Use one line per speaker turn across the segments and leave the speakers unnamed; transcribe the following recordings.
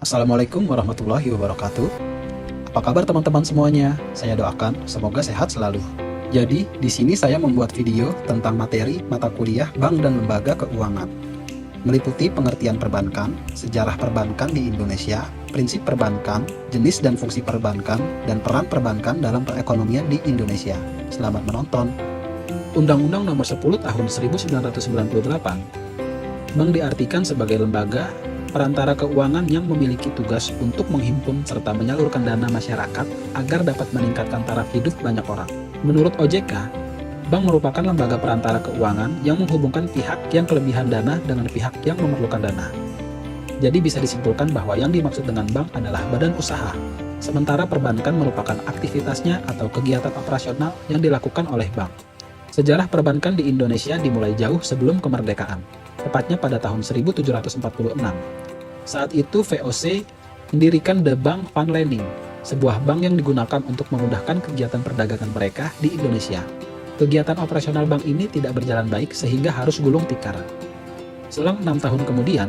Assalamualaikum warahmatullahi wabarakatuh. Apa kabar teman-teman semuanya? Saya doakan semoga sehat selalu. Jadi, di sini saya membuat video tentang materi mata kuliah Bank dan Lembaga Keuangan. Meliputi pengertian perbankan, sejarah perbankan di Indonesia, prinsip perbankan, jenis dan fungsi perbankan, dan peran perbankan dalam perekonomian di Indonesia. Selamat menonton. Undang-Undang Nomor 10 Tahun 1998, Bank diartikan sebagai lembaga perantara keuangan yang memiliki tugas untuk menghimpun serta menyalurkan dana masyarakat agar dapat meningkatkan taraf hidup banyak orang. Menurut OJK, bank merupakan lembaga perantara keuangan yang menghubungkan pihak yang kelebihan dana dengan pihak yang memerlukan dana. Jadi bisa disimpulkan bahwa yang dimaksud dengan bank adalah badan usaha, sementara perbankan merupakan aktivitasnya atau kegiatan operasional yang dilakukan oleh bank. Sejarah perbankan di Indonesia dimulai jauh sebelum kemerdekaan, tepatnya pada tahun 1746. Saat itu VOC mendirikan The Bank Van Lening, sebuah bank yang digunakan untuk memudahkan kegiatan perdagangan mereka di Indonesia. Kegiatan operasional bank ini tidak berjalan baik sehingga harus gulung tikar. Selang 6 tahun kemudian,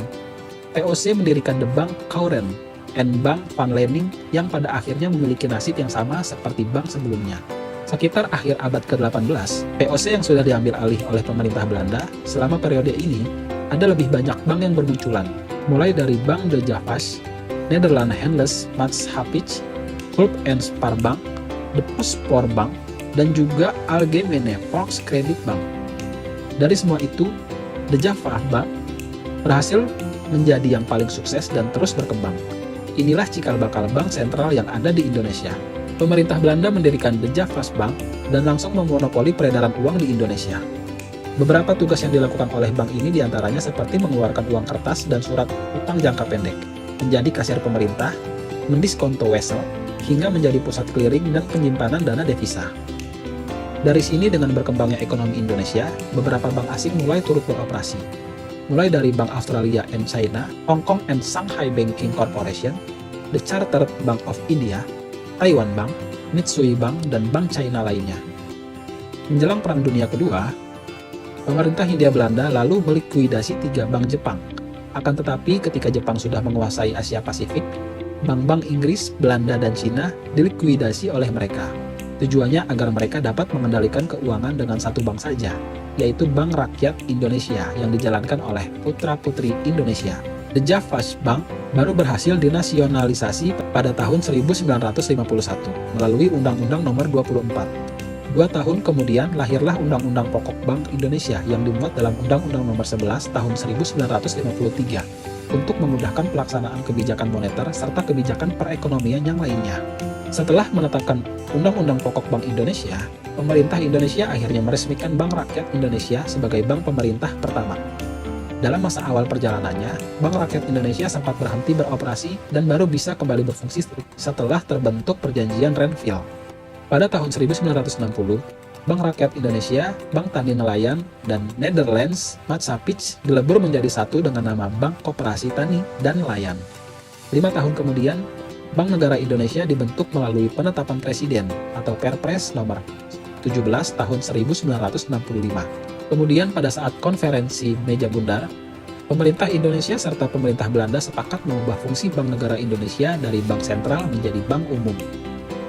VOC mendirikan The Bank Kauren and Bank Van Lening yang pada akhirnya memiliki nasib yang sama seperti bank sebelumnya. Sekitar akhir abad ke-18, VOC yang sudah diambil alih oleh pemerintah Belanda, selama periode ini, ada lebih banyak bank yang bermunculan, mulai dari Bank de Java's, Nederland Handels Maatschappij, Hulp en Spaarbank, De Postpoorbank, dan juga Algemene Volkskredietbank. Dari semua itu, De Java Bank berhasil menjadi yang paling sukses dan terus berkembang. Inilah cikal bakal bank sentral yang ada di Indonesia. Pemerintah Belanda mendirikan De Java's Bank dan langsung memonopoli peredaran uang di Indonesia. Beberapa tugas yang dilakukan oleh bank ini diantaranya seperti mengeluarkan uang kertas dan surat utang jangka pendek, menjadi kasir pemerintah, mendiskonto wesel, hingga menjadi pusat clearing dan penyimpanan dana devisa. Dari sini dengan berkembangnya ekonomi Indonesia, beberapa bank asing mulai turut beroperasi. Mulai dari Bank Australia and China, Hong Kong and Shanghai Banking Corporation, The Chartered Bank of India, Taiwan Bank, Mitsui Bank, dan Bank China lainnya. Menjelang Perang Dunia Kedua, pemerintah Hindia Belanda lalu melikuidasi 3 bank Jepang. Akan tetapi ketika Jepang sudah menguasai Asia Pasifik, bank-bank Inggris, Belanda, dan Cina dilikuidasi oleh mereka. Tujuannya agar mereka dapat mengendalikan keuangan dengan satu bank saja, yaitu Bank Rakyat Indonesia yang dijalankan oleh putra-putri Indonesia. The Java's Bank baru berhasil dinasionalisasi pada tahun 1951 melalui Undang-Undang Nomor 24. 2 tahun kemudian lahirlah Undang-Undang Pokok Bank Indonesia yang dimuat dalam Undang-Undang Nomor 11 Tahun 1953 untuk memudahkan pelaksanaan kebijakan moneter serta kebijakan perekonomian yang lainnya. Setelah menetapkan Undang-Undang Pokok Bank Indonesia, pemerintah Indonesia akhirnya meresmikan Bank Rakyat Indonesia sebagai bank pemerintah pertama. Dalam masa awal perjalanannya, Bank Rakyat Indonesia sempat berhenti beroperasi dan baru bisa kembali berfungsi setelah terbentuk Perjanjian Renville. Pada tahun 1960, Bank Rakyat Indonesia, Bank Tani Nelayan, dan Nederlands Maatschappij dilebur menjadi satu dengan nama Bank Koperasi Tani dan Nelayan. 5 tahun kemudian, Bank Negara Indonesia dibentuk melalui penetapan Presiden atau Perpres nomor 17 tahun 1965. Kemudian pada saat konferensi meja bundar, pemerintah Indonesia serta pemerintah Belanda sepakat mengubah fungsi Bank Negara Indonesia dari bank sentral menjadi bank umum.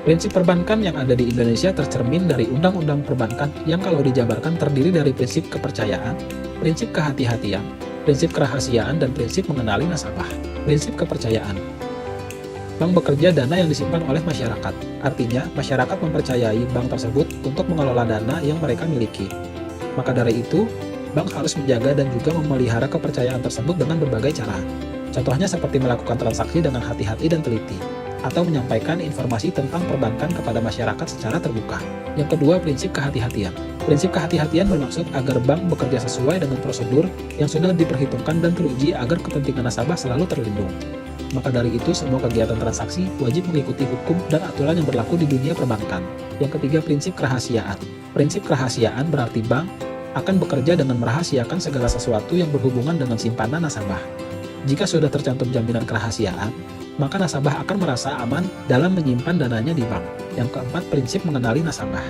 Prinsip perbankan yang ada di Indonesia tercermin dari Undang-Undang Perbankan yang kalau dijabarkan terdiri dari prinsip kepercayaan, prinsip kehati-hatian, prinsip kerahasiaan, dan prinsip mengenali nasabah. Prinsip kepercayaan. Bank bekerja dana yang disimpan oleh masyarakat. Artinya, masyarakat mempercayai bank tersebut untuk mengelola dana yang mereka miliki. Maka dari itu, bank harus menjaga dan juga memelihara kepercayaan tersebut dengan berbagai cara. Contohnya seperti melakukan transaksi dengan hati-hati dan teliti, atau menyampaikan informasi tentang perbankan kepada masyarakat secara terbuka. Yang kedua, prinsip kehati-hatian. Prinsip kehati-hatian bermaksud agar bank bekerja sesuai dengan prosedur yang sudah diperhitungkan dan teruji agar kepentingan nasabah selalu terlindung. Maka dari itu, semua kegiatan transaksi wajib mengikuti hukum dan aturan yang berlaku di dunia perbankan. Yang ketiga, prinsip kerahasiaan. Prinsip kerahasiaan berarti bank akan bekerja dengan merahasiakan segala sesuatu yang berhubungan dengan simpanan nasabah. Jika sudah tercantum jaminan kerahasiaan, maka nasabah akan merasa aman dalam menyimpan dananya di bank. Yang keempat, prinsip mengenali nasabah.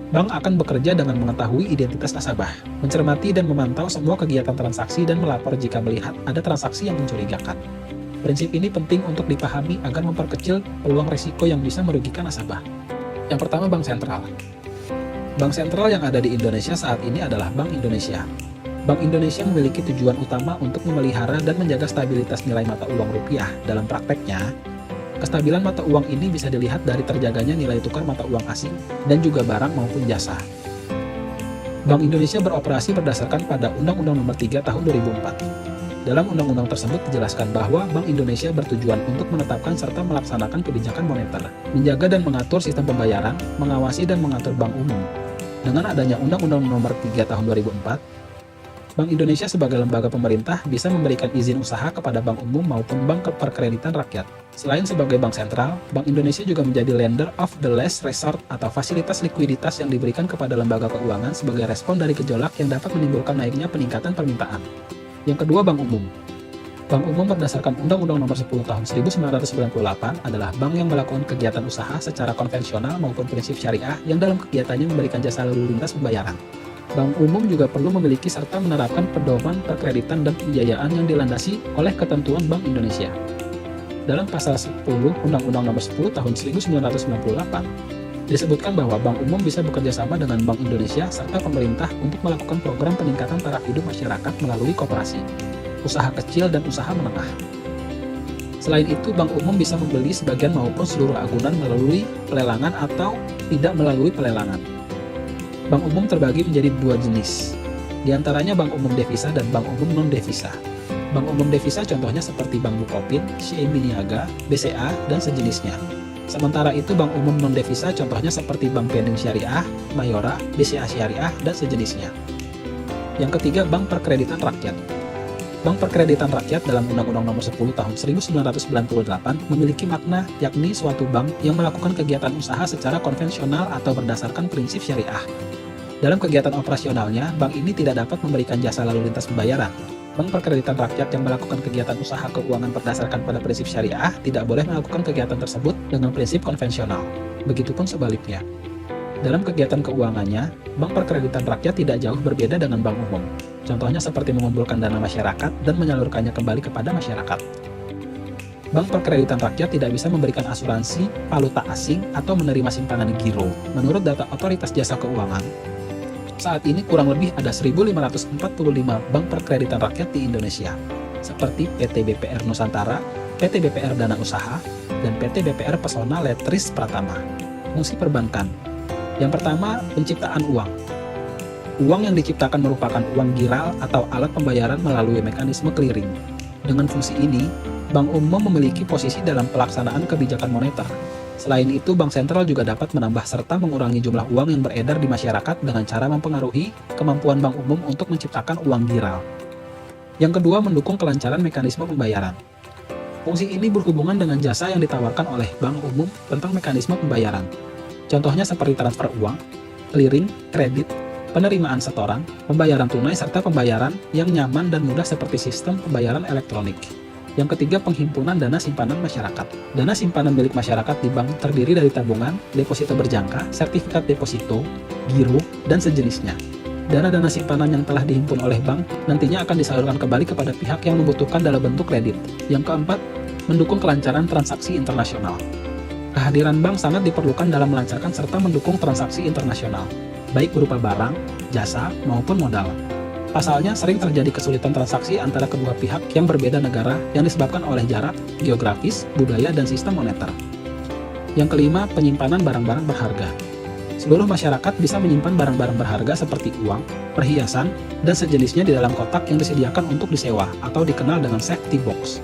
Bank akan bekerja dengan mengetahui identitas nasabah, mencermati dan memantau semua kegiatan transaksi dan melapor jika melihat ada transaksi yang mencurigakan. Prinsip ini penting untuk dipahami agar memperkecil peluang risiko yang bisa merugikan nasabah. Yang pertama, bank sentral. Bank sentral yang ada di Indonesia saat ini adalah Bank Indonesia. Bank Indonesia memiliki tujuan utama untuk memelihara dan menjaga stabilitas nilai mata uang rupiah. Dalam prakteknya, kestabilan mata uang ini bisa dilihat dari terjaganya nilai tukar mata uang asing dan juga barang maupun jasa. Bank Indonesia beroperasi berdasarkan pada Undang-Undang Nomor 3 Tahun 2004. Dalam undang-undang tersebut dijelaskan bahwa Bank Indonesia bertujuan untuk menetapkan serta melaksanakan kebijakan moneter, menjaga dan mengatur sistem pembayaran, mengawasi dan mengatur bank umum. Dengan adanya Undang-Undang Nomor 3 Tahun 2004, Bank Indonesia sebagai lembaga pemerintah bisa memberikan izin usaha kepada bank umum maupun bank perkreditan rakyat. Selain sebagai bank sentral, Bank Indonesia juga menjadi lender of the last resort atau fasilitas likuiditas yang diberikan kepada lembaga keuangan sebagai respon dari gejolak yang dapat menimbulkan naiknya peningkatan permintaan. Yang kedua, bank umum. Bank umum berdasarkan Undang-Undang Nomor 10 Tahun 1998 adalah bank yang melakukan kegiatan usaha secara konvensional maupun prinsip syariah yang dalam kegiatannya memberikan jasa lalu lintas pembayaran. Bank umum juga perlu memiliki serta menerapkan pedoman perkreditan dan pembiayaan yang dilandasi oleh ketentuan Bank Indonesia. Dalam pasal 10 Undang-Undang Nomor 10 Tahun 1998, disebutkan bahwa bank umum bisa bekerja sama dengan Bank Indonesia serta pemerintah untuk melakukan program peningkatan taraf hidup masyarakat melalui koperasi, usaha kecil dan usaha menengah. Selain itu, bank umum bisa membeli sebagian maupun seluruh agunan melalui pelelangan atau tidak melalui pelelangan. Bank umum terbagi menjadi dua jenis, di antaranya bank umum devisa dan bank umum non-devisa. Bank umum devisa contohnya seperti Bank Bukopin, CIMB Niaga, BCA, dan sejenisnya. Sementara itu bank umum non-devisa contohnya seperti Bank Pening Syariah, Mayora, BCA Syariah, dan sejenisnya. Yang ketiga, bank perkreditan rakyat. Bank perkreditan rakyat dalam Undang-Undang Nomor 10 Tahun 1998 memiliki makna yakni suatu bank yang melakukan kegiatan usaha secara konvensional atau berdasarkan prinsip syariah. Dalam kegiatan operasionalnya, bank ini tidak dapat memberikan jasa lalu lintas pembayaran. Bank perkreditan rakyat yang melakukan kegiatan usaha keuangan berdasarkan pada prinsip syariah tidak boleh melakukan kegiatan tersebut dengan prinsip konvensional. Begitupun sebaliknya. Dalam kegiatan keuangannya, bank perkreditan rakyat tidak jauh berbeda dengan bank umum. Contohnya seperti mengumpulkan dana masyarakat dan menyalurkannya kembali kepada masyarakat. Bank perkreditan rakyat tidak bisa memberikan asuransi valuta asing atau menerima simpanan giro. Menurut data Otoritas Jasa Keuangan, saat ini kurang lebih ada 1.545 bank perkreditan rakyat di Indonesia, seperti PT BPR Nusantara, PT BPR Dana Usaha, dan PT BPR Pesona Letris Pratama. Fungsi perbankan. Yang pertama, penciptaan uang. Uang yang diciptakan merupakan uang giral atau alat pembayaran melalui mekanisme clearing. Dengan fungsi ini, bank umum memiliki posisi dalam pelaksanaan kebijakan moneter. Selain itu, bank sentral juga dapat menambah serta mengurangi jumlah uang yang beredar di masyarakat dengan cara mempengaruhi kemampuan bank umum untuk menciptakan uang giral. Yang kedua, mendukung kelancaran mekanisme pembayaran. Fungsi ini berhubungan dengan jasa yang ditawarkan oleh bank umum tentang mekanisme pembayaran. Contohnya seperti transfer uang, clearing, kredit, penerimaan setoran, pembayaran tunai, serta pembayaran yang nyaman dan mudah seperti sistem pembayaran elektronik. Yang ketiga, penghimpunan dana simpanan masyarakat. Dana simpanan milik masyarakat di bank terdiri dari tabungan, deposito berjangka, sertifikat deposito, giro, dan sejenisnya. Dana-dana simpanan yang telah dihimpun oleh bank nantinya akan disalurkan kembali kepada pihak yang membutuhkan dalam bentuk kredit. Yang keempat, mendukung kelancaran transaksi internasional. Kehadiran bank sangat diperlukan dalam melancarkan serta mendukung transaksi internasional, baik berupa barang, jasa, maupun modal. Pasalnya, sering terjadi kesulitan transaksi antara kedua pihak yang berbeda negara yang disebabkan oleh jarak, geografis, budaya, dan sistem moneter. Yang kelima, penyimpanan barang-barang berharga. Seluruh masyarakat bisa menyimpan barang-barang berharga seperti uang, perhiasan, dan sejenisnya di dalam kotak yang disediakan untuk disewa atau dikenal dengan safety box.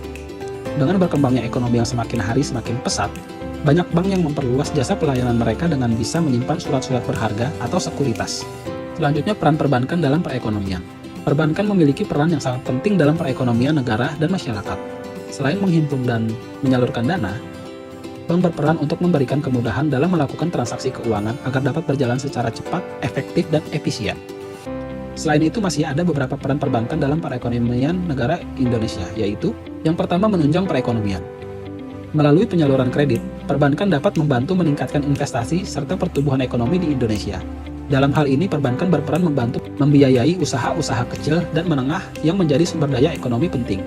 Dengan berkembangnya ekonomi yang semakin hari semakin pesat, banyak bank yang memperluas jasa pelayanan mereka dengan bisa menyimpan surat-surat berharga atau sekuritas. Selanjutnya, peran perbankan dalam perekonomian. Perbankan memiliki peran yang sangat penting dalam perekonomian negara dan masyarakat. Selain menghimpun dan menyalurkan dana, bank berperan untuk memberikan kemudahan dalam melakukan transaksi keuangan agar dapat berjalan secara cepat, efektif, dan efisien. Selain itu, masih ada beberapa peran perbankan dalam perekonomian negara Indonesia, yaitu yang pertama, menunjang perekonomian. Melalui penyaluran kredit, perbankan dapat membantu meningkatkan investasi serta pertumbuhan ekonomi di Indonesia. Dalam hal ini, perbankan berperan membantu membiayai usaha-usaha kecil dan menengah yang menjadi sumber daya ekonomi penting.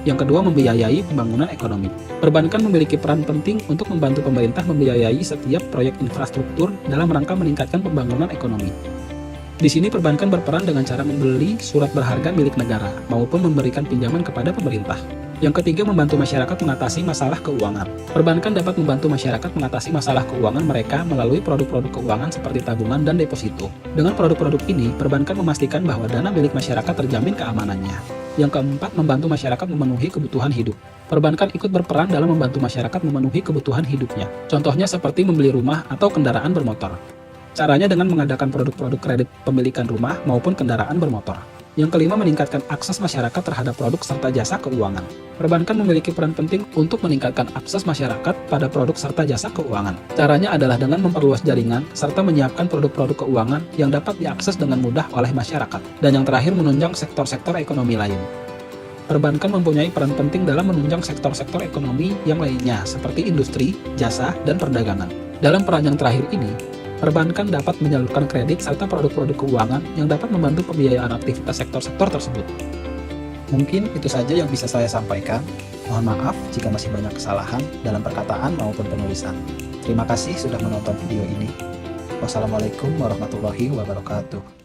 Yang kedua, membiayai pembangunan ekonomi. Perbankan memiliki peran penting untuk membantu pemerintah membiayai setiap proyek infrastruktur dalam rangka meningkatkan pembangunan ekonomi. Di sini perbankan berperan dengan cara membeli surat berharga milik negara maupun memberikan pinjaman kepada pemerintah. Yang ketiga, membantu masyarakat mengatasi masalah keuangan. Perbankan dapat membantu masyarakat mengatasi masalah keuangan mereka melalui produk-produk keuangan seperti tabungan dan deposito. Dengan produk-produk ini, perbankan memastikan bahwa dana milik masyarakat terjamin keamanannya. Yang keempat, membantu masyarakat memenuhi kebutuhan hidup. Perbankan ikut berperan dalam membantu masyarakat memenuhi kebutuhan hidupnya. Contohnya seperti membeli rumah atau kendaraan bermotor. Caranya dengan mengadakan produk-produk kredit pemilikan rumah maupun kendaraan bermotor. Yang kelima, meningkatkan akses masyarakat terhadap produk serta jasa keuangan. Perbankan memiliki peran penting untuk meningkatkan akses masyarakat pada produk serta jasa keuangan. Caranya adalah dengan memperluas jaringan serta menyiapkan produk-produk keuangan yang dapat diakses dengan mudah oleh masyarakat. Dan yang terakhir, menunjang sektor-sektor ekonomi lain. Perbankan mempunyai peran penting dalam menunjang sektor-sektor ekonomi yang lainnya seperti industri, jasa, dan perdagangan. Dalam peran yang terakhir ini, perbankan dapat menyalurkan kredit serta produk-produk keuangan yang dapat membantu pembiayaan aktivitas sektor-sektor tersebut. Mungkin itu saja yang bisa saya sampaikan. Mohon maaf jika masih banyak kesalahan dalam perkataan maupun penulisan. Terima kasih sudah menonton video ini. Wassalamualaikum warahmatullahi wabarakatuh.